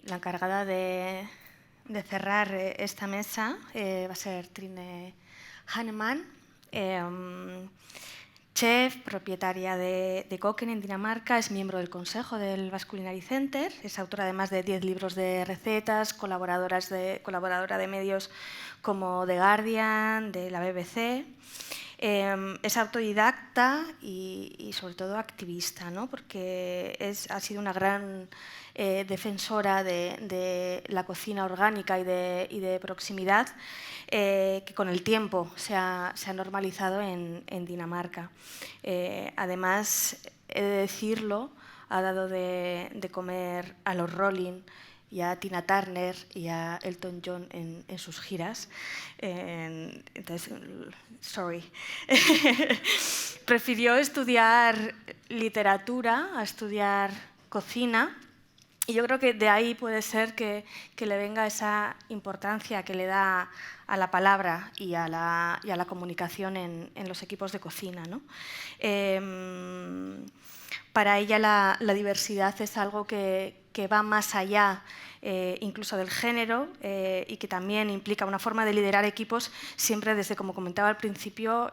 la encargada de cerrar esta mesa va a ser Trine Hannemann, chef, propietaria de Kokken en Dinamarca, es miembro del consejo del Basque Culinary Center, es autora además de 10 libros de recetas, colaboradora de medios como The Guardian, de la BBC. Es autodidacta y sobre todo activista, ¿no? Porque ha sido una gran defensora de la cocina orgánica y de proximidad, que con el tiempo se ha normalizado en Dinamarca. Además, he de decirlo, ha dado de comer a los Rolling y a Tina Turner y a Elton John en sus giras. Entonces, sorry. Prefirió estudiar literatura a estudiar cocina. Y yo creo que de ahí puede ser que le venga esa importancia que le da a la palabra y a la comunicación en los equipos de cocina, ¿no? Para ella la diversidad es algo que va más allá incluso del género y que también implica una forma de liderar equipos siempre desde, como comentaba al principio,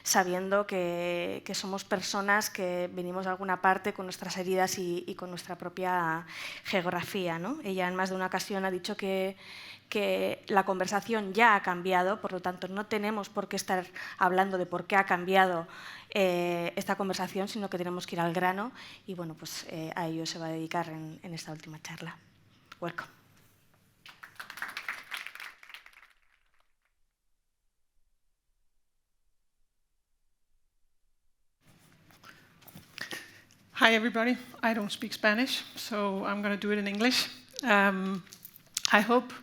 sabiendo que somos personas que venimos de alguna parte con nuestras heridas y con nuestra propia geografía, ¿no? Ella en más de una ocasión ha dicho que la conversación ya ha cambiado, por lo tanto no tenemos por qué estar hablando de por qué ha cambiado esta conversación, sino que tenemos que ir al grano y bueno, pues a ello se va a dedicar en esta última charla. Welcome. Hi, everybody. I don't speak Spanish, so I'm going to do it in English. I hope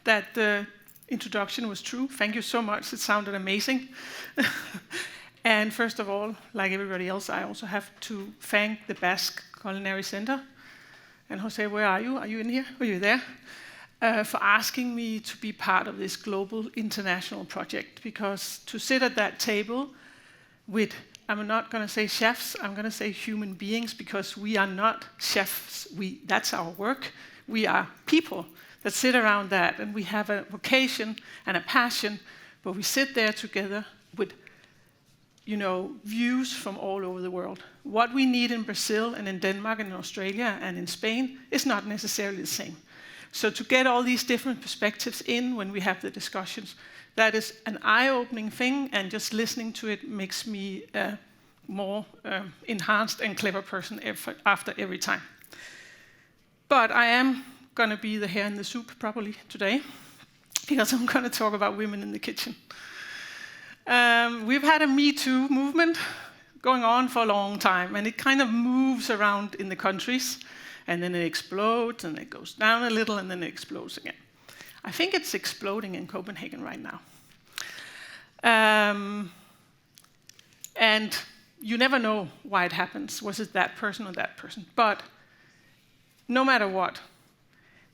that the introduction was true. Thank you so much. It sounded amazing. And first of all, like everybody else, I also have to thank the Basque Culinary Center. And Jose, where are you? Are you in here? Are you there? For asking me to be part of this global international project. Because to sit at that table with, I'm not going to say chefs, I'm going to say human beings, because we are not chefs. That's our work. We are people that sit around that, and we have a vocation and a passion, but we sit there together with views from all over the world. What we need in Brazil and in Denmark and in Australia and in Spain is not necessarily the same. So to get all these different perspectives in when we have the discussions, that is an eye-opening thing, and just listening to it makes me a more enhanced and clever person after every time. But I am going to be the hair in the soup probably today, because I'm going to talk about women in the kitchen. We've had a Me Too movement going on for a long time, and it kind of moves around in the countries, and then it explodes, and it goes down a little, and then it explodes again. I think it's exploding in Copenhagen right now. And you never know why it happens. Was it that person or that person? But no matter what,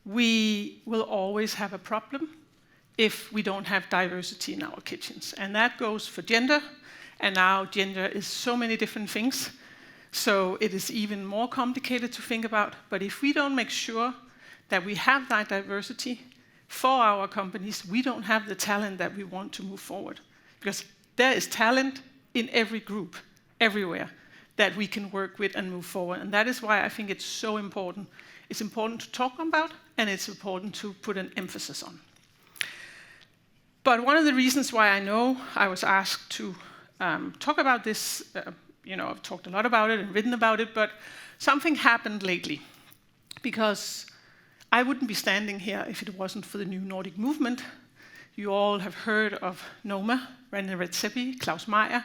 we will always have a problem if we don't have diversity in our kitchens. And that goes for gender, and now gender is so many different things, so it is even more complicated to think about. But if we don't make sure that we have that diversity for our companies, we don't have the talent that we want to move forward. Because there is talent in every group, everywhere, that we can work with and move forward. And that is why I think it's so important. It's important to talk about, and it's important to put an emphasis on. But one of the reasons why I know I was asked to talk about this, I've talked a lot about it and written about it, but something happened lately. Because I wouldn't be standing here if it wasn't for the New Nordic Movement. You all have heard of Noma, René Redzepi, Klaus Meyer,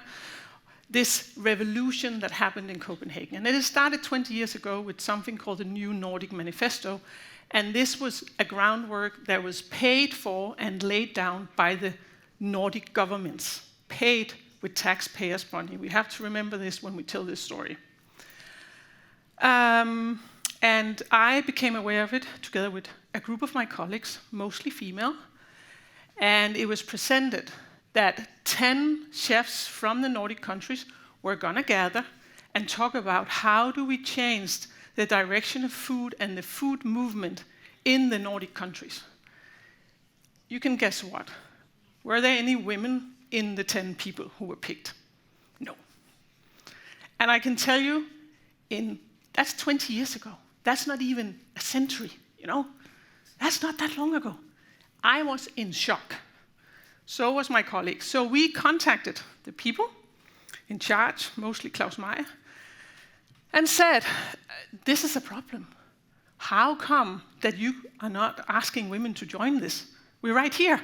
this revolution that happened in Copenhagen. And it started 20 years ago with something called the New Nordic Manifesto. And this was a groundwork that was paid for and laid down by the Nordic governments, paid with taxpayers' money. We have to remember this when we tell this story. And I became aware of it together with a group of my colleagues, mostly female. And it was presented that 10 chefs from the Nordic countries were going to gather and talk about how do we change the direction of food and the food movement in the Nordic countries. You can guess what? Were there any women in the 10 people who were picked? No. And I can tell you, that's 20 years ago. That's not even a century, you know? That's not that long ago. I was in shock. So was my colleagues. So we contacted the people in charge, mostly Claus Meyer, and said, this is a problem. How come that you are not asking women to join this? We're right here.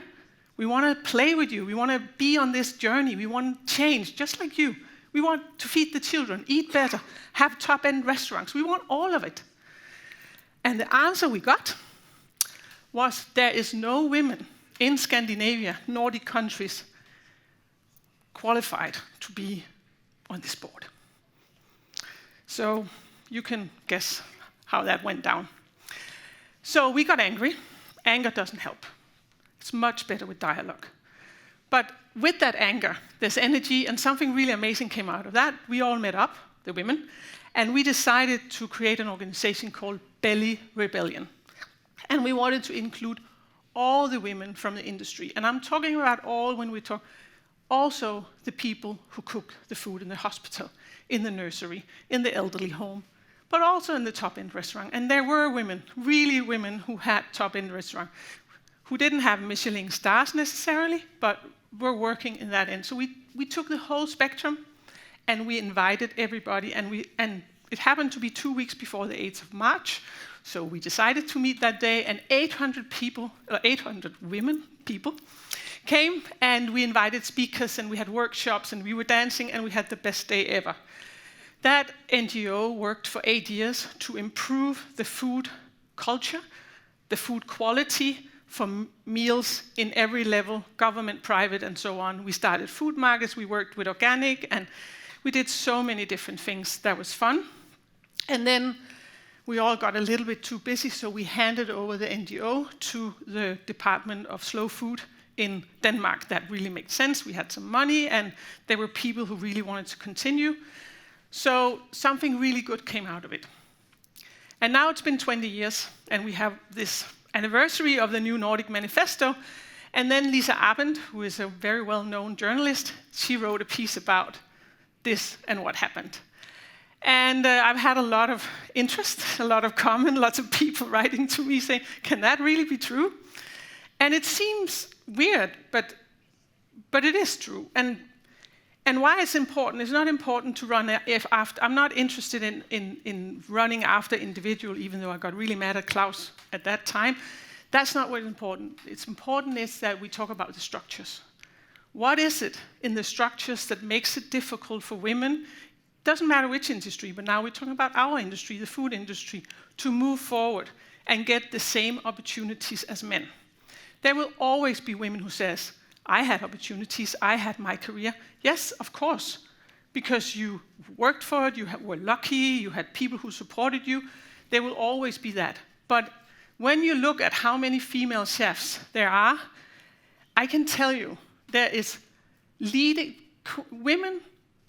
We want to play with you. We want to be on this journey. We want change, just like you. We want to feed the children, eat better, have top-end restaurants. We want all of it. And the answer we got was there is no women in Scandinavia, Nordic countries, qualified to be on this board. So you can guess how that went down. So we got angry. Anger doesn't help. It's much better with dialogue. But with that anger, there's energy, and something really amazing came out of that. We all met up, the women, and we decided to create an organization called Belly Rebellion. And we wanted to include all the women from the industry. And I'm talking about all when we talk, also the people who cook the food in the hospital, in the nursery, in the elderly home, but also in the top-end restaurant. And there were women, really women, who had top-end restaurant, who didn't have Michelin stars necessarily, but were working in that end. So we took the whole spectrum, and we invited everybody, and it happened to be 2 weeks before the 8th of March, so we decided to meet that day, and 800 women, people, came, and we invited speakers, and we had workshops, and we were dancing, and we had the best day ever. That NGO worked for 8 years to improve the food culture, the food quality for meals in every level, government, private, and so on. We started food markets, we worked with organic, and we did so many different things. That was fun. And then we all got a little bit too busy, so we handed over the NGO to the Department of Slow Food in Denmark. That really made sense. We had some money, and there were people who really wanted to continue. So something really good came out of it. And now it's been 20 years, and we have this anniversary of the New Nordic Manifesto. And then Lisa Abend, who is a very well-known journalist, she wrote a piece about this and what happened. And I've had a lot of interest, a lot of comment, lots of people writing to me saying, can that really be true? And it seems weird, but it is true. And why it's important, it's not important to run after, I'm not interested in running after individual, even though I got really mad at Claus at that time. That's not what's important. It's important is that we talk about the structures. What is it in the structures that makes it difficult for women, doesn't matter which industry, but now we're talking about our industry, the food industry, to move forward and get the same opportunities as men? There will always be women who says, I had opportunities, I had my career. Yes, of course, because you worked for it, you were lucky, you had people who supported you. There will always be that. But when you look at how many female chefs there are, I can tell you there is leading women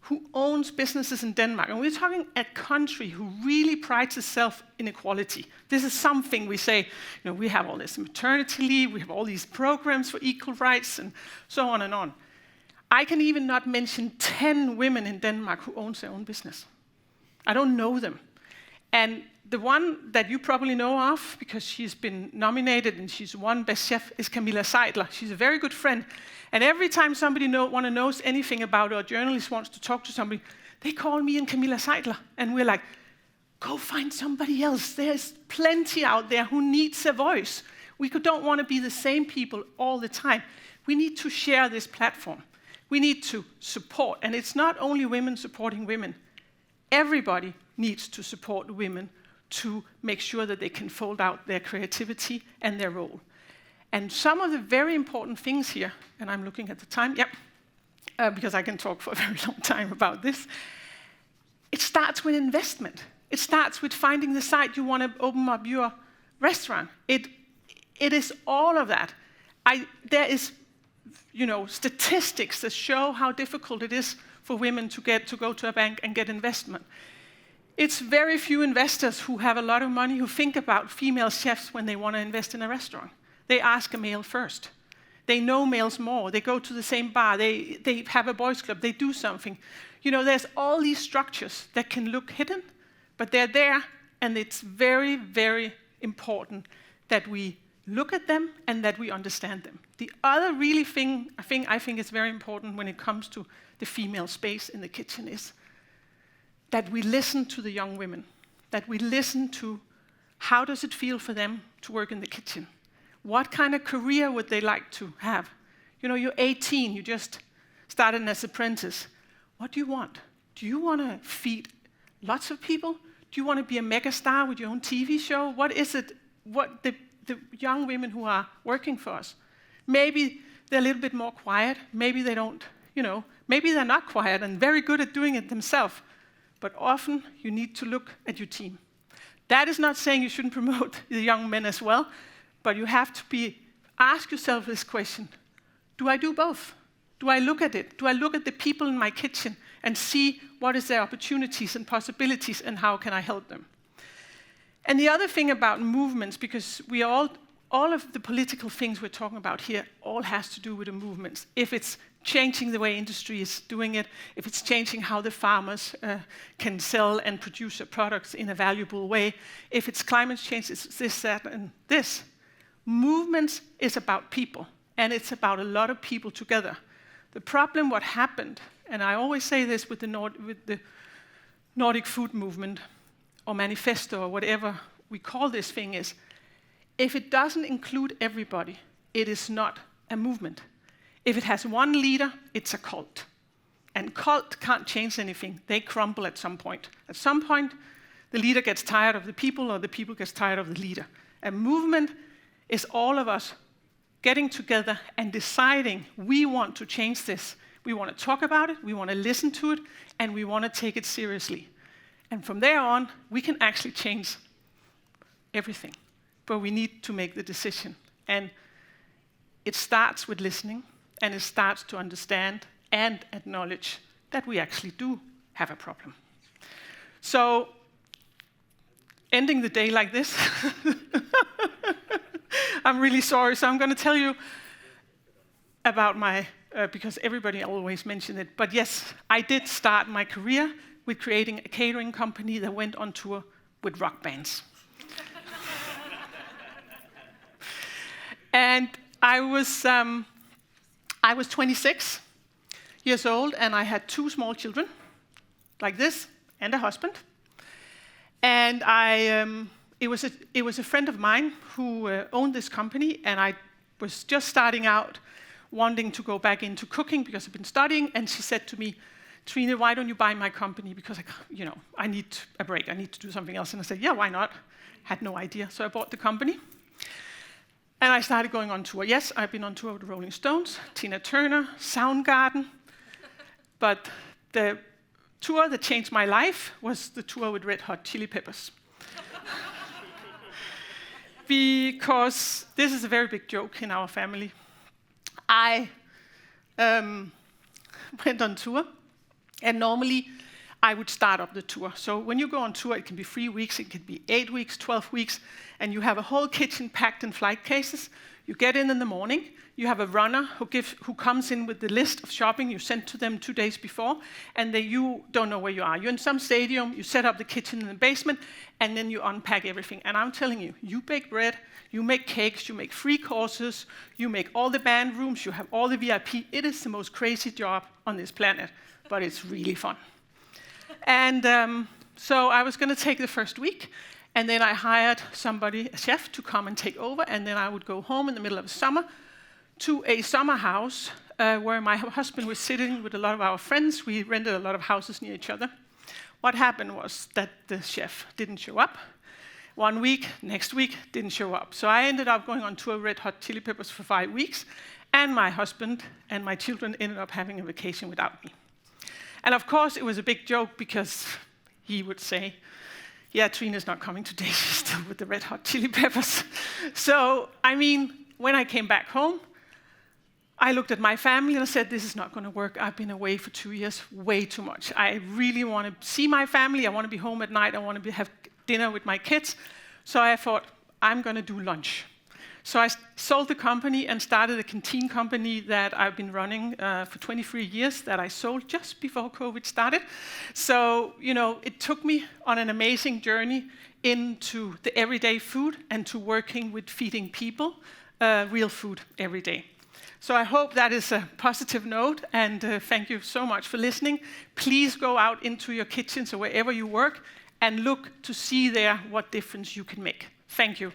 who owns businesses in Denmark. And we're talking a country who really prides itself in equality. This is something we say, we have all this maternity leave, we have all these programs for equal rights, and so on and on. I can even not mention 10 women in Denmark who owns their own business. I don't know them. And the one that you probably know of, because she's been nominated and she's won Best Chef, is Camilla Seidler. She's a very good friend. And every time somebody knows anything about, or a journalist wants to talk to somebody, they call me and Camilla Seidler. And we're like, go find somebody else. There's plenty out there who needs a voice. We don't want to be the same people all the time. We need to share this platform. We need to support. And it's not only women supporting women. Everybody needs to support women to make sure that they can fold out their creativity and their role. And some of the very important things here, and I'm looking at the time, because I can talk for a very long time about this, it starts with investment. It starts with finding the site you want to open up your restaurant. It is all of that. There is, statistics that show how difficult it is for women to go to a bank and get investment. It's very few investors who have a lot of money who think about female chefs when they want to invest in a restaurant. They ask a male first. They know males more. They go to the same bar. They have a boys' club. They do something. You know, there's all these structures that can look hidden, but they're there, and it's very, very important that we look at them and that we understand them. The other really thing I think is very important when it comes to the female space in the kitchen is that we listen to the young women, that we listen to how does it feel for them to work in the kitchen? What kind of career would they like to have? You know, you're 18, you just started as apprentice. What do you want? Do you want to feed lots of people? Do you want to be a mega star with your own TV show? What is it, what the young women who are working for us? Maybe they're a little bit more quiet. Maybe they don't, you know, maybe they're not quiet and very good at doing it themselves. But often you need to look at your team. That is not saying you shouldn't promote the young men as well, but you have to ask yourself this question: do I do both? Do I look at it? Do I look at the people in my kitchen and see what is their opportunities and possibilities and how can I help them? And the other thing about movements, because we all of the political things we're talking about here all has to do with the movements. If it's changing the way industry is doing it, if it's changing how the farmers can sell and produce their products in a valuable way, if it's climate change, it's this, that, and this. Movements is about people, and it's about a lot of people together. The problem, what happened, and I always say this with the Nordic food movement, or manifesto, or whatever we call this thing, is if it doesn't include everybody, it is not a movement. If it has one leader, it's a cult. And cult can't change anything. They crumble at some point. At some point, the leader gets tired of the people, or the people gets tired of the leader. A movement is all of us getting together and deciding we want to change this. We want to talk about it, we want to listen to it, and we want to take it seriously. And from there on, we can actually change everything. But we need to make the decision. And it starts with listening, and it starts to understand and acknowledge that we actually do have a problem. So, ending the day like this, I'm really sorry, so I'm going to tell you about my, because everybody always mentions it, but yes, I did start my career with creating a catering company that went on tour with rock bands. And I was 26 years old, and I had 2 small children, like this, and a husband. And it was a friend of mine who owned this company, and I was just starting out wanting to go back into cooking because I've been studying, and she said to me, "Trine, why don't you buy my company? Because I need a break. I need to do something else." And I said, "Yeah, why not?" Had no idea. So I bought the company. And I started going on tour. Yes, I've been on tour with the Rolling Stones, Tina Turner, Soundgarden. But the tour that changed my life was the tour with Red Hot Chili Peppers. Because this is a very big joke in our family. I went on tour, and normally I would start up the tour. So when you go on tour, it can be 3 weeks, it can be 8 weeks, 12 weeks, and you have a whole kitchen packed in flight cases. You get in the morning, you have a runner who comes in with the list of shopping you sent to them 2 days before, and you don't know where you are. You're in some stadium, you set up the kitchen in the basement, and then you unpack everything. And I'm telling you, you bake bread, you make cakes, you make 3 courses, you make all the band rooms, you have all the VIP. It is the most crazy job on this planet, but it's really fun. And so I was going to take the first week, and then I hired somebody, a chef, to come and take over, and then I would go home in the middle of summer to a summer house where my husband was sitting with a lot of our friends. We rented a lot of houses near each other. What happened was that the chef didn't show up. 1 week, next week, didn't show up. So I ended up going on tour with Red Hot Chili Peppers for 5 weeks, and my husband and my children ended up having a vacation without me. And of course, it was a big joke because he would say, "Yeah, Trina's not coming today, she's still with the Red Hot Chili Peppers." So, I mean, when I came back home, I looked at my family and I said, this is not going to work. I've been away for 2 years, way too much. I really want to see my family. I want to be home at night. I want to have dinner with my kids. So I thought, I'm going to do lunch. So I sold the company and started a canteen company that I've been running for 23 years that I sold just before COVID started. So, it took me on an amazing journey into the everyday food and to working with feeding people real food every day. So I hope that is a positive note, and thank you so much for listening. Please go out into your kitchens or wherever you work and look to see there what difference you can make. Thank you.